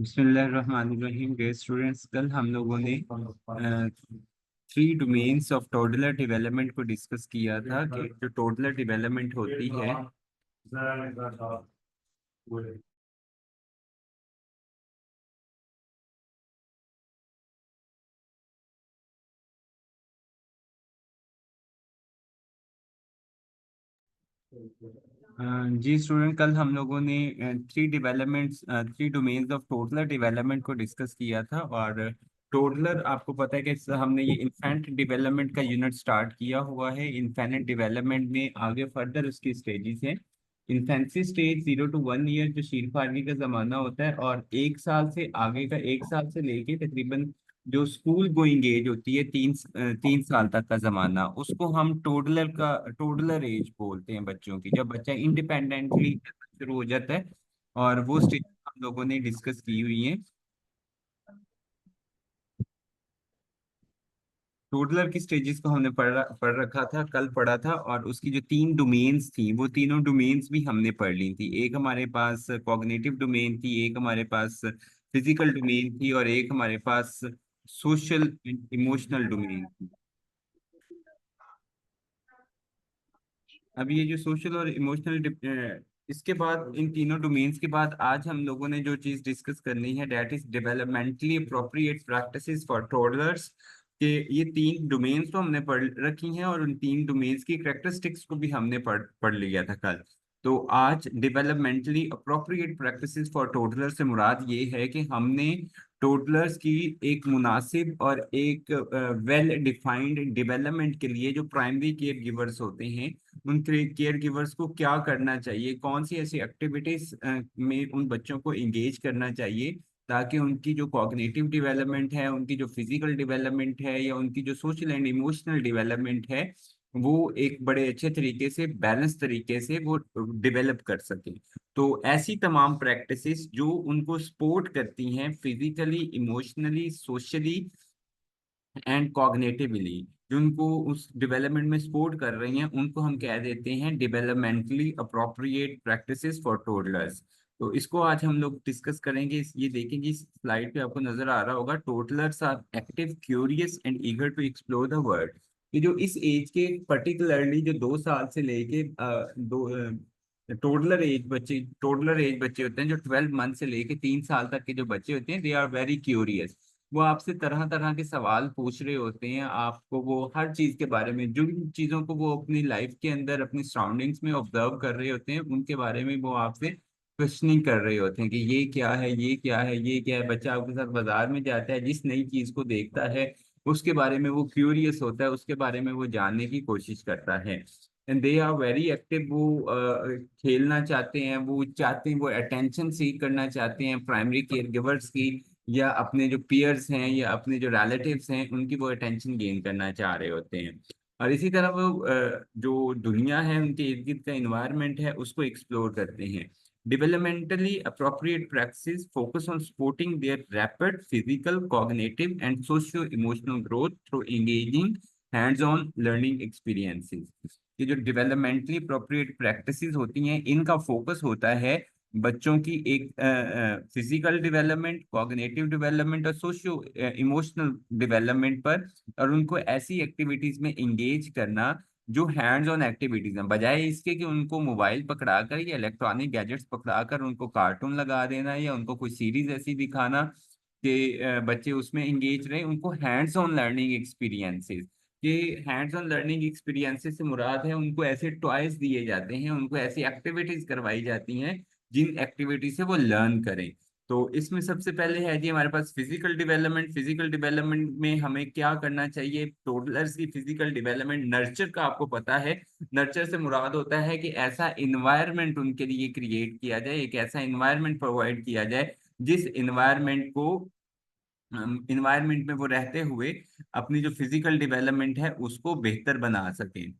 बिस्मिल्लाहिर्रहमानिर्रहीम। Dear students, कल हम लोगों ने 3 डोमेन्स ऑफ टोडलर डेवलपमेंट को डिस्कस किया था कि जो टोडलर डेवलपमेंट होती है जी स्टूडेंट, कल हम लोगों ने 3 डोमेन्स ऑफ टोडलर डेवलपमेंट को डिस्कस किया था। और टोडलर, आपको पता है कि हमने ये इन्फेंट डेवलपमेंट का यूनिट स्टार्ट किया हुआ है। इन्फेंट डेवलपमेंट में आगे फर्दर उसकी स्टेजेस हैं। इन्फेंसी स्टेज 0 to 1 ईयर जो शीरफारगी का ज़माना होता है, और 1 साल से आगे का, 1 साल से लेके तकरीबन जो स्कूल गोइंग एज होती है, 3 साल तक का जमाना, उसको हम टोडलर एज बोलते हैं। बच्चों की जब बच्चा इंडिपेंडेंटली शुरू हो जाता है, और वो स्टेज हम लोगों ने डिस्कस की हुई है। टोडलर की स्टेजेस को हमने पढ़ रखा था, कल पढ़ा था। और उसकी जो 3 डोमेन्स थी, वो तीनों डोमेन्स भी हमने पढ़ ली थी। एक हमारे पास कॉग्निटिव डोमेन थी, एक हमारे पास फिजिकल डोमेन थी, और एक हमारे पास सोशल इमोशनल डोमेन थी। अब ये जो सोशल और इमोशनल, इसके बाद, इन तीनों डोमेन्स के बाद, आज हम लोगों ने जो चीज डिस्कस करनी है, that is developmentally appropriate practices for toddlers. कि ये 3 डोमेन्स तो हमने पढ़ रखी हैं, और उन 3 डोमेन्स की करेक्टरिस्टिक्स को भी हमने पढ़ लिया था कल। तो आज developmentally appropriate practices for toddler से मुराद ये है कि हमने टोडलर्स की एक मुनासिब और एक वेल डिफाइंड डेवलपमेंट के लिए जो प्राइमरी केयर गिवर्स होते हैं, उन केयर गिवर्स को क्या करना चाहिए, कौन सी ऐसी एक्टिविटीज में उन बच्चों को इंगेज करना चाहिए, ताकि उनकी जो कॉग्निटिव डेवलपमेंट है, उनकी जो फिजिकल डेवलपमेंट है, या उनकी जो सोशल एंड इमोशनल डेवलपमेंट है, वो एक बड़े अच्छे तरीके से, बैलेंस तरीके से वो डेवलप कर सके। तो ऐसी तमाम प्रैक्टिसेस जो उनको सपोर्ट करती हैं physically, emotionally, socially and cognitively, जो उनको उस डेवलपमेंट में सपोर्ट कर रही हैं, उनको हम कह देते हैं developmentally appropriate practices for toddlers. तो इसको आज हम लोग डिस्कस करेंगे। ये देखेंगे, इस स्लाइड पे आपको नजर आ रहा होगा, toddlers are active, curious and eager to explore the world. कि जो इस एज के, पर्टिकुलरली जो 2 साल से लेके दो टोडलर एज बच्चे होते हैं, जो 12 मंथ से लेके 3 साल तक के जो बच्चे होते हैं, दे आर वेरी क्यूरियस। वो आपसे तरह तरह के सवाल पूछ रहे होते हैं, आपको वो हर चीज के बारे में, जो भी चीजों को वो अपनी लाइफ के अंदर, अपनी सराउंडिंग्स में ऑब्जर्व कर रहे होते हैं, उनके बारे में वो आपसे क्वेश्चनिंग कर रहे होते हैं कि ये क्या है, ये क्या है, ये क्या है। बच्चा आपके साथ बाजार में जाता है, जिस नई चीज को देखता है, उसके बारे में वो क्यूरियस होता है, उसके बारे में वो जानने की कोशिश करता है। And they are very active. वो खेलना चाहते हैं, वो चाहते हैं, वो अटेंशन सीख करना चाहते हैं प्राइमरी केयर गिवर्स की, या अपने जो पियर्स हैं, या अपने जो रिलेटिव्स हैं, उनकी वो अटेंशन गेन करना चाह रहे होते हैं। और इसी तरह वो जो दुनिया है, उनके इर्द गिर्द का इन्वायरमेंट है, उसको एक्सप्लोर करते हैं। Developmentally appropriate practices focus on supporting their rapid physical, cognitive, and socio-emotional growth through engaging hands-on learning experiences। ये जो डेवलपमेंटली अप्रोप्रिएट प्रैक्टिसेस होती हैं, इनका फोकस होता है बच्चों की एक फिजिकल डेवलपमेंट, कॉग्निटिव डेवलपमेंट और सोशियो इमोशनल डेवलपमेंट पर। और उनको ऐसी एक्टिविटीज में इंगेज करना जो हैंड्स ऑन एक्टिविटीज हैं, बजाय इसके कि उनको मोबाइल पकड़ाकर या इलेक्ट्रॉनिक गैजेट्स पकड़ाकर उनको कार्टून लगा देना, या उनको कोई सीरीज ऐसी दिखाना कि बच्चे उसमें इंगेज रहे। उनको हैंड्स ऑन लर्निंग एक्सपीरियंसेस, ये हैंड्स ऑन लर्निंग एक्सपीरियंसेस से मुराद है, उनको ऐसे टॉयज दिए जाते हैं, उनको ऐसी एक्टिविटीज करवाई जाती हैं जिन एक्टिविटी से वो लर्न करें। तो इसमें सबसे पहले है जी हमारे पास फिजिकल डेवलपमेंट। फिजिकल डेवलपमेंट में हमें क्या करना चाहिए? टोडलर्स की फिजिकल डेवलपमेंट, नर्चर का आपको पता है। नर्चर से मुराद होता है कि ऐसा इन्वायरमेंट उनके लिए क्रिएट किया जाए, एक ऐसा इन्वायरमेंट प्रोवाइड किया जाए जिस इन्वायरमेंट में वो रहते हुए अपनी जो फिजिकल डेवलपमेंट है उसको बेहतर बना सकें।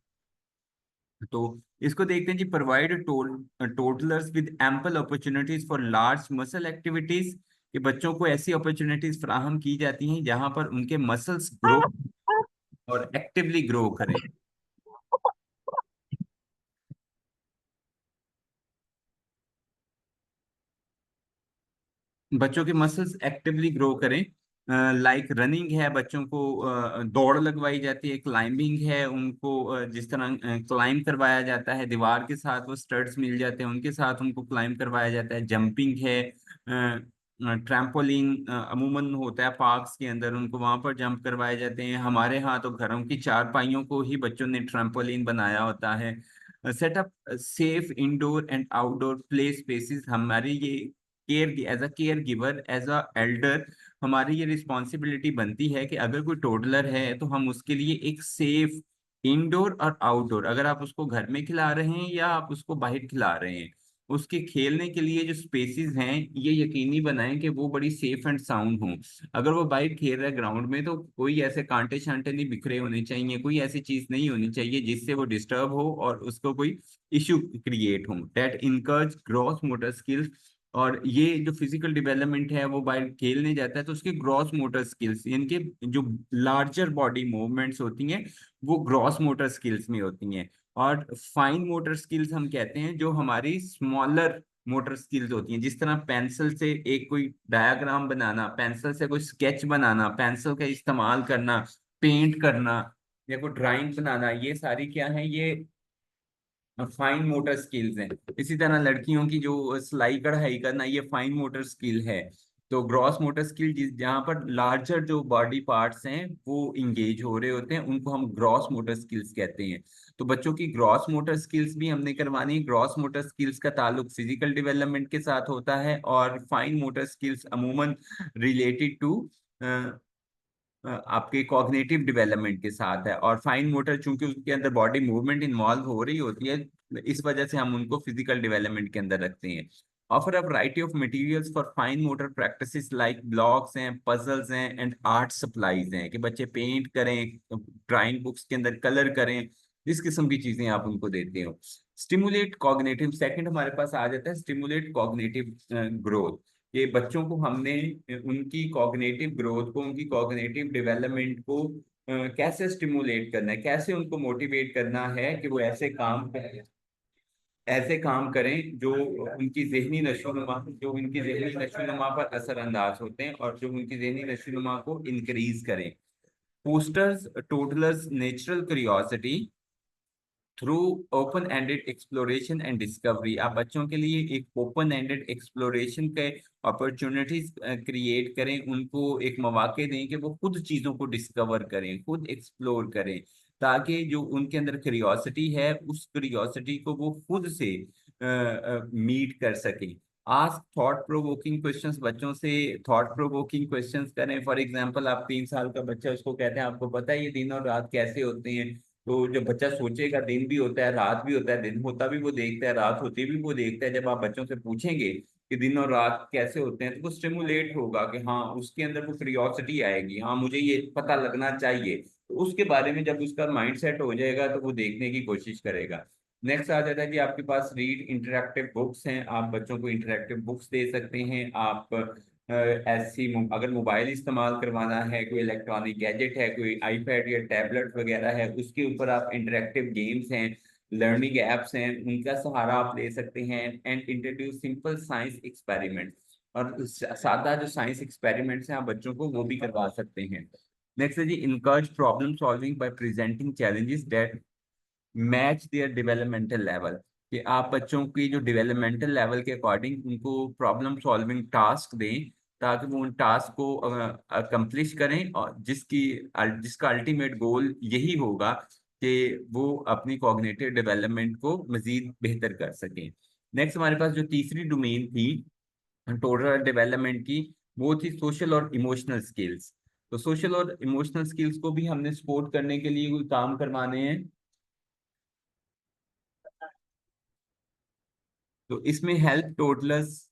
तो इसको देखते हैं जी। Provide toddlers with ample opportunities for large muscle activities. कि बच्चों को ऐसी अपॉर्चुनिटीज फराहम की जाती हैं जहां पर उनके मसल्स ग्रो और एक्टिवली ग्रो करें। बच्चों के मसल्स एक्टिवली ग्रो करें। लाइक रनिंग है, बच्चों को दौड़ लगवाई जाती है, क्लाइंबिंग है, उनको जिस तरह क्लाइंब करवाया जाता है दीवार के साथ, वो स्टड्स मिल जाते हैं उनके साथ उनको क्लाइंब करवाया जाता है। जंपिंग है, ट्रैम्पोलिन अमूमन होता है पार्क्स के अंदर, उनको वहां पर जंप करवाए जाते हैं। हमारे यहाँ तो घरों की चारपाइयों को ही बच्चों ने ट्रैम्पोलिन बनाया होता है। Setup safe indoor and outdoor play spaces, हमारी ये care as a care giver, as an elder, हमारी ये रिस्पॉन्सिबिलिटी बनती है कि अगर कोई टोडलर है तो हम उसके लिए एक सेफ इंडोर और आउटडोर, अगर आप उसको घर में खिला रहे हैं या आप उसको बाहर खिला रहे हैं, उसके खेलने के लिए जो स्पेसिस हैं ये यकीनी बनाएं कि वो बड़ी सेफ एंड साउंड हों। अगर वो बाहर खेल रहा है ग्राउंड में तो कोई ऐसे कांटे शांटे नहीं बिखरे होने चाहिए, कोई ऐसी चीज नहीं होनी चाहिए जिससे वो डिस्टर्ब हो और उसको कोई इश्यू क्रिएट हो। That encourage gross motor skills. और ये जो फिजिकल डेवलपमेंट है वो बाहर खेलने जाता है तो उसके ग्रॉस मोटर स्किल्स, इनके जो लार्जर बॉडी मूवमेंट्स होती हैं वो ग्रॉस मोटर स्किल्स में होती हैं। और फाइन मोटर स्किल्स हम कहते हैं जो हमारी स्मॉलर मोटर स्किल्स होती हैं, जिस तरह पेंसिल से एक कोई डायग्राम बनाना, पेंसिल से कोई स्केच बनाना, पेंसिल का इस्तेमाल करना, पेंट करना या कोई ड्राइंग बनाना, ये सारी क्या है, ये फाइन मोटर स्किल्स हैं। इसी तरह लड़कियों की जो सिलाई कढ़ाई करना, ये फाइन मोटर स्किल है। तो ग्रॉस मोटर स्किल जिस जहाँ पर लार्जर जो बॉडी पार्ट्स हैं वो इंगेज हो रहे होते हैं उनको हम ग्रॉस मोटर स्किल्स कहते हैं। तो बच्चों की ग्रॉस मोटर स्किल्स भी हमने करवानी है। ग्रॉस मोटर स्किल्स का ताल्लुक फिजिकल डेवलपमेंट के साथ होता है और फाइन मोटर स्किल्स अमूमन रिलेटेड टू आपके कॉग्निटिव डेवलपमेंट के साथ है। और फाइन मोटर चूंकि उसके अंदर बॉडी मूवमेंट इन्वॉल्व हो रही होती है, इस वजह से हम उनको फिजिकल डेवलपमेंट के अंदर रखते हैं। Offer a variety of materials for fine motor practices like blocks हैं, पजल्स हैं एंड आर्ट सप्लाईज हैं, कि बच्चे पेंट करें, ड्राइंग बुक्स के अंदर कलर करें, इस किस्म की चीजें आप उनको देते हो। स्टिमुलेट कॉग्निटिव, सेकंड हमारे पास आ जाता है स्टिमुलेट कॉग्निटिव ग्रोथ। ये बच्चों को हमने उनकी कॉग्निटिव ग्रोथ को, उनकी कॉग्निटिव डेवलपमेंट को कैसे स्टिमुलेट करना है, कैसे उनको मोटिवेट करना है कि वो ऐसे काम करें जो उनकी जहनी नशोनुमा, जो उनकी जहनी नशोनुमा पर असरअंदाज होते हैं और जो उनकी जहनी नशोनुमा को इंक्रीज करें। Fosters toddlers natural curiosity through open ended exploration and discovery. आप बच्चों के लिए एक ओपन एंडेड एक्सप्लोरेशन के अपॉर्चुनिटीज क्रिएट करें, उनको एक मौके दें कि वो खुद चीज़ों को डिस्कवर करें, खुद एक्सप्लोर करें, ताकि जो उनके अंदर क्यूरियोसिटी है उस क्यूरियोसिटी को वो खुद से मीट कर सकें। आस्क थॉट प्रोवोकिंग क्वेश्चंस, बच्चों से थॉट प्रोवोकिंग क्वेश्चंस करें। फॉर एग्जांपल आप 3 साल का बच्चा, उसको कहते हैं आपको पता है ये दिन और रात कैसे होते हैं, तो जब बच्चा सोचेगा दिन भी होता है रात भी होता है, दिन होता भी वो देखता है रात होती भी वो देखता है, जब आप बच्चों से पूछेंगे कि दिन और रात कैसे होते हैं तो वो स्टिमुलेट होगा कि हाँ उसके अंदर वो क्यूरियोसिटी आएगी, हाँ मुझे ये पता लगना चाहिए। तो उसके बारे में जब उसका माइंड सेट हो जाएगा तो वो देखने की कोशिश करेगा। नेक्स्ट आ जाता है कि आपके पास रीड इंटरेक्टिव बुक्स हैं, आप बच्चों को इंटरेक्टिव बुक्स दे सकते हैं। आप ऐसी अगर मोबाइल इस्तेमाल करवाना है, कोई इलेक्ट्रॉनिक गैजेट है, कोई आईपैड या टैबलेट वगैरह है, उसके ऊपर आप इंटरेक्टिव गेम्स हैं, लर्निंग एप्स हैं, उनका सहारा आप ले सकते हैं। And introduce simple science experiment, और सादा जो साइंस एक्सपेरिमेंट्स हैं आप बच्चों को वो भी करवा सकते हैं। नेक्स्ट है जी encourage problem solving by presenting challenges that match their developmental level, कि आप बच्चों की जो डेवलपमेंटल लेवल के अकॉर्डिंग उनको प्रॉब्लम सॉल्विंग टास्क दें, ताकि वो उन टास्क को अकम्प्लिश करें और जिसका अल्टीमेट गोल यही होगा कि वो अपनी कॉग्निटिव डेवलपमेंट को मजीद बेहतर कर सकें। नेक्स्ट हमारे पास जो तीसरी डोमेन थी टोटल डेवलपमेंट की, वो थी सोशल और इमोशनल स्किल्स। तो सोशल और इमोशनल स्किल्स को भी हमने सपोर्ट करने के लिए कोई काम करवाने हैं। तो इसमें हेल्प टोटलर्स